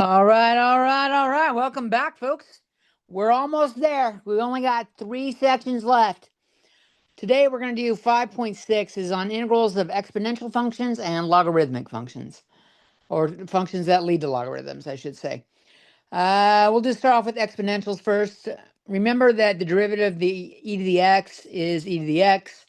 All right, all right, all right. Welcome back, folks. We're almost there. We've only got 3 sections left. Today we're going to do 5.6 is on integrals of exponential functions and logarithmic functions, or functions that lead to logarithms, I should say. We'll just start off with exponentials first. Remember that the derivative of the e to the x is e to the x,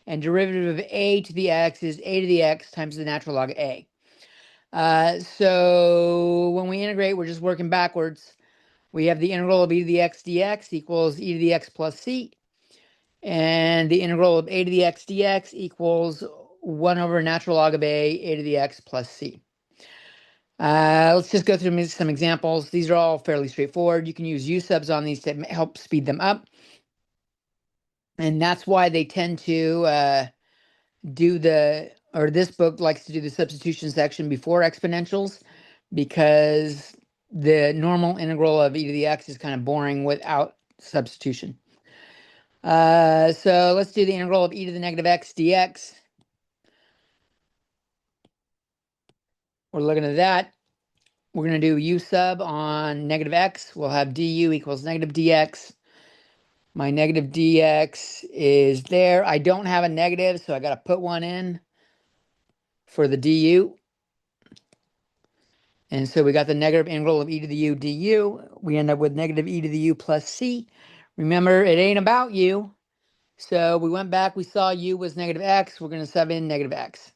and derivative of a to the x is a to the x times the natural log of a. So when we integrate, we're just working backwards. We have the integral of e to the x dx equals e to the x plus c. And the integral of a to the x dx equals 1 over natural log of a to the x plus c. Let's just go through some examples. These are all fairly straightforward. You can use u subs on these to help speed them up. And that's why they tend to this book likes to do the substitution section before exponentials, because the normal integral of e to the x is kind of boring without substitution. So let's do the integral of e to the negative x dx. We're looking at that. We're going to do u sub on negative x. We'll have du equals negative dx. My negative dx is there. I don't have a negative, so I got to put one in for the du. And so we got the negative integral of e to the u du. We end up with negative e to the u plus c. Remember, it ain't about u. So we went back, we saw u was negative x. We're going to sub in negative x.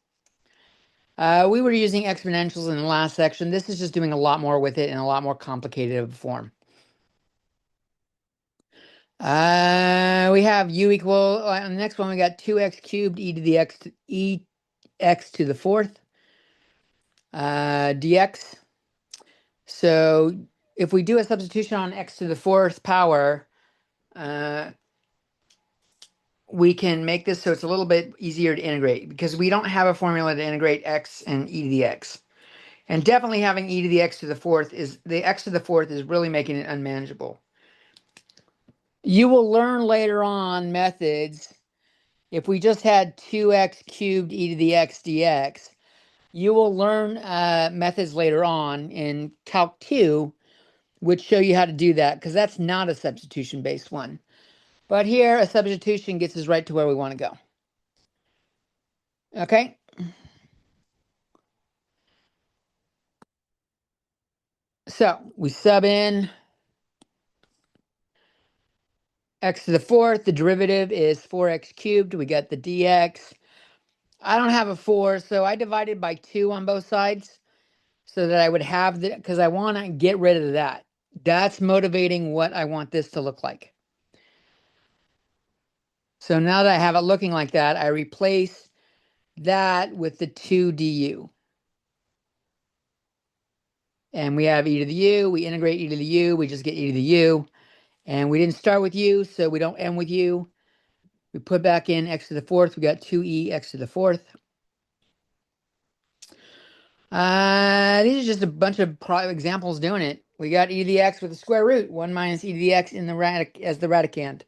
We were using exponentials in the last section. This is just doing a lot more with it in a lot more complicated of a form. We have u equal, on the next one we got 2x cubed e to the x to the fourth dx. So if we do a substitution on x to the fourth power, we can make this so it's a little bit easier to integrate, because we don't have a formula to integrate x and e to the x. And definitely having e to the x to the fourth is really making it unmanageable. You will learn later on methods. If we just had 2x cubed e to the x dx, you will learn methods later on in Calc 2, which show you how to do that, because that's not a substitution-based one. But here, a substitution gets us right to where we want to go. Okay? So we sub in x to the fourth. The derivative is 4x cubed. We got the dx. I don't have a 4, so I divided by 2 on both sides so that I would have the, because I want to get rid of that. That's motivating what I want this to look like. So now that I have it looking like that, I replace that with the 2 du. And we have e to the u. We integrate e to the u. We just get e to the u. And we didn't start with u, so we don't end with u. We put back in x to the fourth. We got 2e x to the fourth. These are just a bunch of examples doing it. We got e to the x with the square root, 1 minus e to the x in the as the radicand.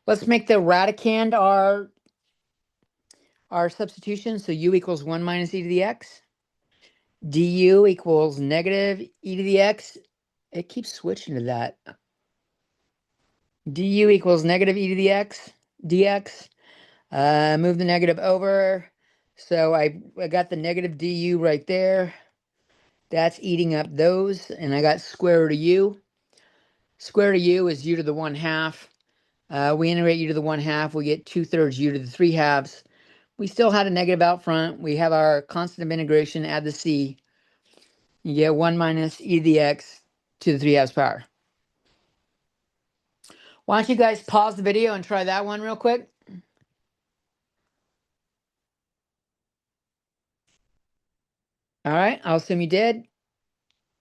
Let's make the radicand our substitution. So u equals 1 minus e to the x. Du equals negative e to the x. It keeps switching to that. Du equals negative e to the x dx. Move the negative over. So I got the negative du right there. That's eating up those. And I got square root of u. Square root of u is u to the 1/2. We integrate u to the 1/2. We get 2/3 u to the 3/2. We still had a negative out front. We have our constant of integration, add the c. You get 1 minus e to the x to the 3/2 power. Why don't you guys pause the video and try that one real quick? All right, I'll assume you did.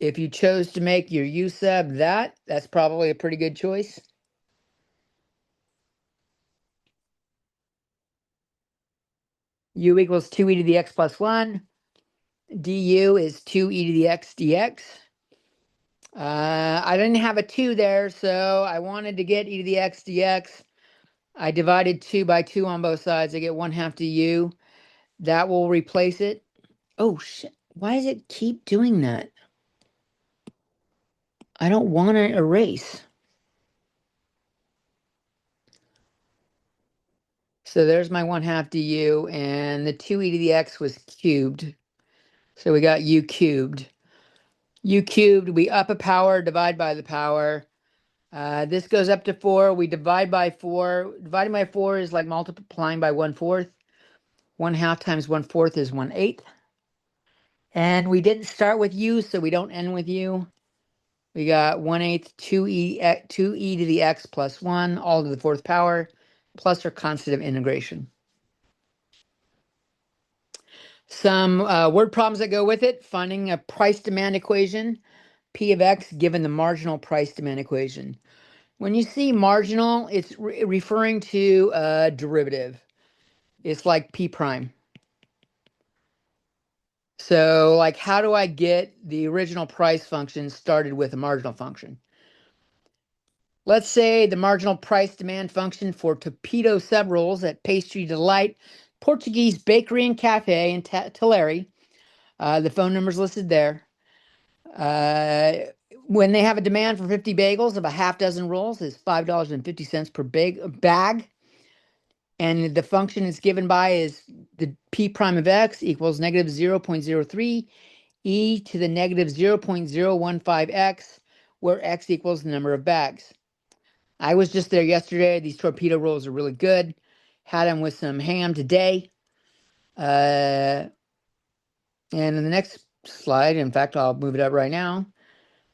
If you chose to make your u sub that's probably a pretty good choice. U equals 2e to the x plus 1. Du is 2e to the x dx. I didn't have a 2 there, so I wanted to get e to the x dx. I divided 2 by 2 on both sides. I get 1/2 du. That will replace it. Oh, shit. Why does it keep doing that? I don't want to erase. So there's my 1/2 du, and the 2e to the x was cubed. So we got u cubed. U cubed, we up a power, divide by the power. This goes up to 4. We divide by 4. Dividing by 4 is like multiplying by 1/4. 1/2 times 1/4 is 1/8. And we didn't start with u, so we don't end with u. We got 1/8 2e to the x plus 1, all to the 4th power, plus our constant of integration. Some word problems that go with it. Finding a price demand equation, P of x given the marginal price demand equation. When you see marginal, it's referring to a derivative. It's like P prime. So like, how do I get the original price function started with a marginal function? Let's say the marginal price demand function for torpedo sub rolls at Pastry Delight, Portuguese Bakery and Cafe in Tulare. The phone number's listed there. When they have a demand for 50 bagels of a half dozen rolls, is $5.50 per bag. And the function it's given by is the P prime of x equals negative 0.03 e to the negative 0.015x, where x equals the number of bags. I was just there yesterday. These torpedo rolls are really good. Had them with some ham today. And in the next slide, in fact, I'll move it up right now,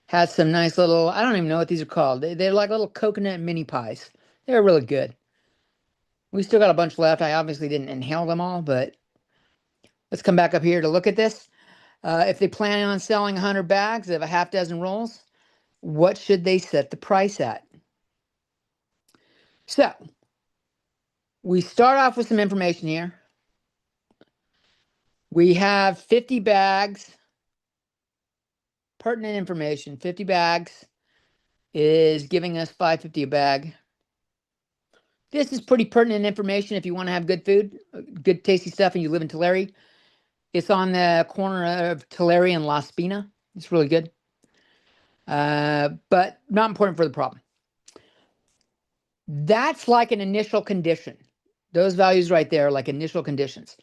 has some nice little, I don't even know what these are called. They're like little coconut mini pies. They're really good. We still got a bunch left. I obviously didn't inhale them all, but let's come back up here to look at this. If they plan on selling 100 bags of a half dozen rolls, what should they set the price at? So we start off with some information here. We have 50 bags, pertinent information. 50 bags is giving us $5.50 a bag. This is pretty pertinent information if you want to have good food, good tasty stuff, and you live in Tulare. It's on the corner of Tulare and La Spina. It's really good, but not important for the problem. That's like an initial condition. Those values right there are like initial conditions.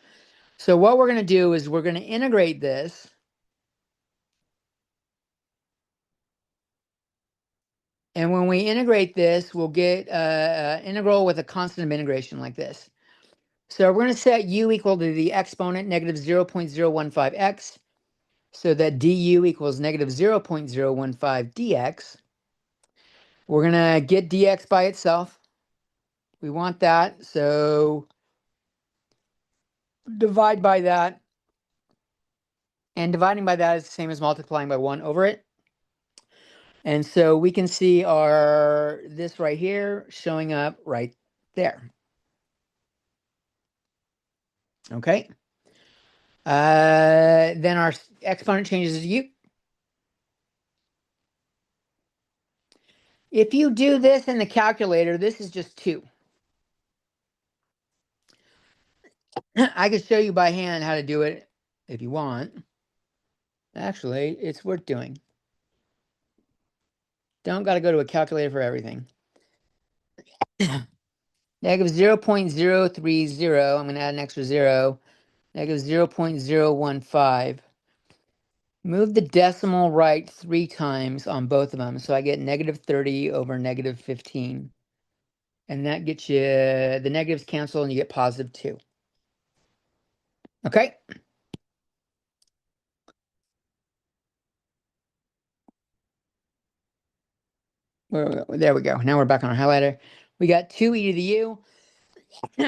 So what we're going to do is we're going to integrate this. And when we integrate this, we'll get an integral with a constant of integration like this. So we're going to set u equal to the exponent negative 0.015x. So that du equals negative 0.015 dx. We're going to get dx by itself. We want that, so divide by that. And dividing by that is the same as multiplying by 1 over it. And so we can see this right here showing up right there. Okay. Then our exponent changes to u. If you do this in the calculator, this is just 2. I could show you by hand how to do it if you want. Actually, it's worth doing. Don't got to go to a calculator for everything. Negative 0.030. I'm going to add an extra 0. Negative 0.015. Move the decimal right 3 times on both of them. So I get negative 30 over negative 15. And that gets you, the negatives cancel and you get positive 2. Okay. There we go. Now we're back on our highlighter. We got 2e to the u.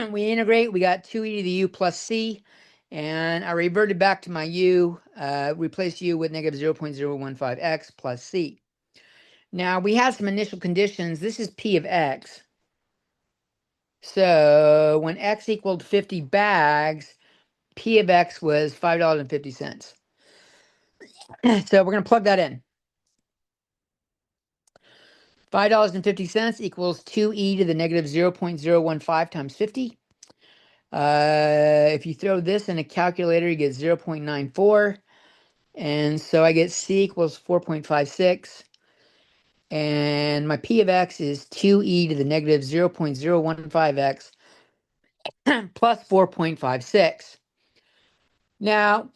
We integrate. We got 2e to the u plus c. And I reverted back to my u. Replace u with negative 0.015x plus c. Now we have some initial conditions. This is p of x. So when x equaled 50 bags, p of x was $5.50. So we're going to plug that in. $5.50 equals 2e to the negative 0.015 times 50. If you throw this in a calculator, you get 0.94. And so I get c equals 4.56. And my p of x is 2e to the negative 0.015x plus 4.56. Now,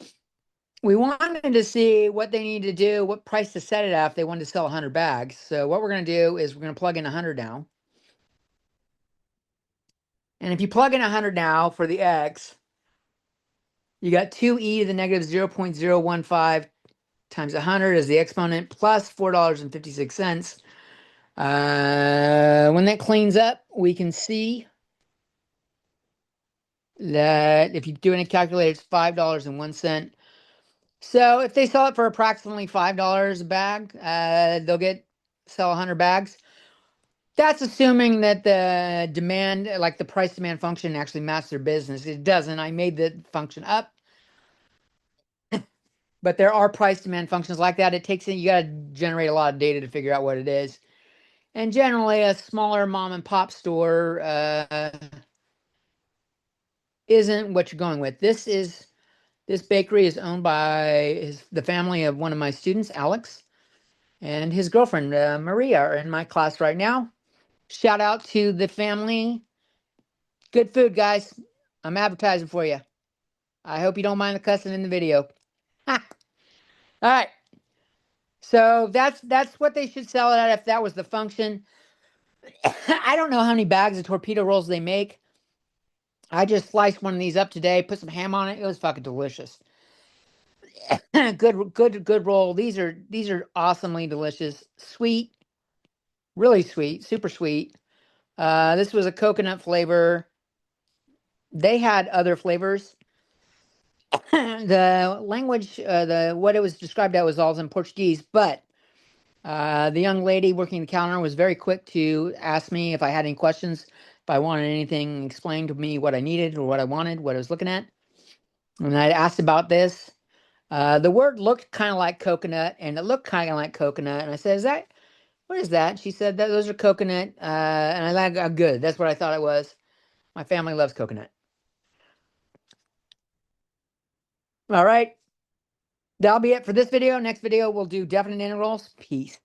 we wanted to see what they need to do, what price to set it at if they wanted to sell 100 bags. So what we're going to do is we're going to plug in 100 now. And if you plug in 100 now for the x, you got 2e to the negative 0.015 times 100 as the exponent plus $4.56. When that cleans up, we can see that if you're doing a calculator, it's $5.01. So if they sell it for approximately $5 a bag, they'll sell 100 bags. That's assuming that the demand, like the price demand function, actually matches their business. It doesn't. I made the function up, but there are price demand functions like that. You got to generate a lot of data to figure out what it is. And generally, a smaller mom and pop store isn't what you're going with. This bakery is owned by the family of one of my students, Alex, and his girlfriend, Maria, are in my class right now. Shout out to the family. Good food, guys. I'm advertising for you. I hope you don't mind the cussing in the video. All right. So that's what they should sell it at if that was the function. I don't know how many bags of torpedo rolls they make. I just sliced one of these up today, put some ham on it. It was fucking delicious. Good roll. These are awesomely delicious. Sweet, really sweet, super sweet. This was a coconut flavor. They had other flavors. The language, what it was described as was all in Portuguese, but the young lady working the counter was very quick to ask me if I had any questions, if I wanted anything explained to me, what I needed or what I wanted, what I was looking at. And I asked about this. The word looked kind of like coconut, and it looked kind of like coconut. And I said, what is that? She said that those are coconut. And I like, good. That's what I thought it was. My family loves coconut. All right. That'll be it for this video. Next video, we'll do definite integrals. Peace.